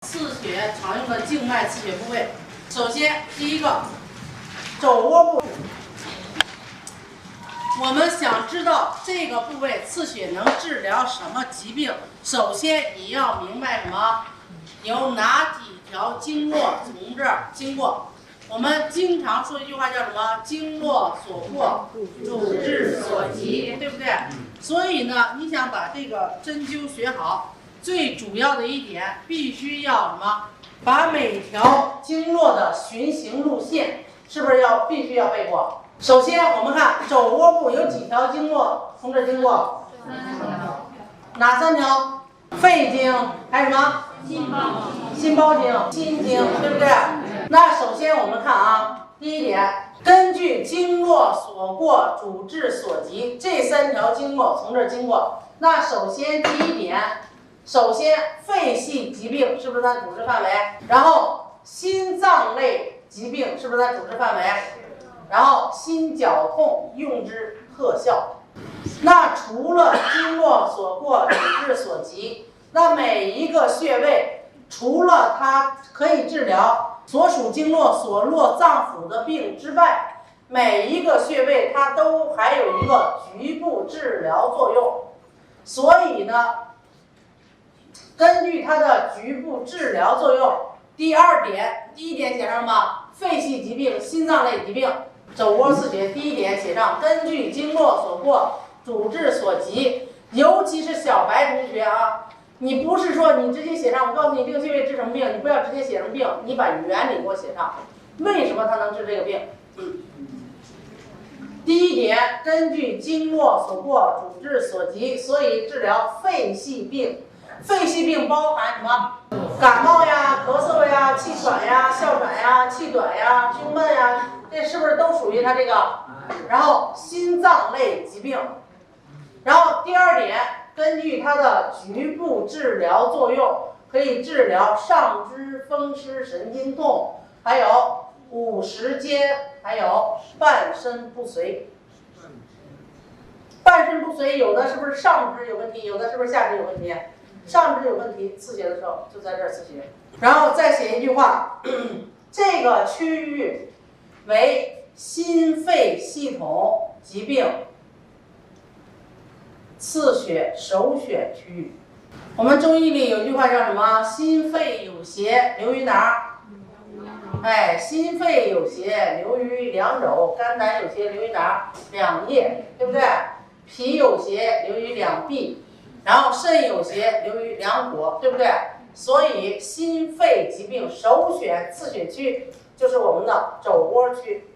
刺血常用的静脉刺血部位，首先第一个肘窝部，我们想知道这个部位刺血能治疗什么疾病，首先你要明白什么？有哪几条经络从这儿经过？我们经常说一句话叫什么？经络所过，主治所及，对不对？所以呢，你想把这个针灸学好，最主要的一点必须要什么？把每条经络的循行路线，是不是必须要背过？首先我们看肘窝部有几条经络从这经过？哪3条？肺经，还有什么？心包经、心经，对不对？那首先我们看啊，第一点，根据经络所过，主治所及，这3条经络从这儿经过。那首先第一点，首先肺系疾病是不是它主治范围？然后心脏类疾病是不是它主治范围？然后心绞痛用之特效。那除了经络所过，主治所及，那每一个穴位，除了它可以治疗所属经络所络脏腑的病之外，每一个穴位它都还有一个局部治疗作用。所以呢，根据它的局部治疗作用，第一点写上什么？肺系疾病、心脏类疾病、肘窝刺血。第一点写上根据经络所过，主治所及。尤其是小白同学啊，你不是说你直接写上，我告诉你这个穴位治什么病，你不要直接写成病，你把原理给我写上，为什么它能治这个病？第一点，根据经络所过，主治所及，所以治疗肺系病。肺系病包含什么？感冒呀、咳嗽呀、气喘呀、哮喘呀、气短呀、胸闷呀，这是不是都属于它这个？然后心脏类疾病。然后第二点，根据它的局部治疗作用，可以治疗上肢风湿神经痛，还有五十肩，还有半身不遂。半身不遂有的是不是上肢有问题，有的是不是下肢有问题？上肢有问题，刺血的时候就在这儿刺血。然后再写一句话，这个区域为心肺系统疾病刺血首选区域。我们中医里有句话叫什么？心肺有邪流于哪儿？心肺有邪流于两肘，肝胆有邪流于哪儿？2腋，对不对？脾有邪流于2臂，然后肾有邪流于2火，对不对？所以心肺疾病首选刺血区就是我们的肘窝区。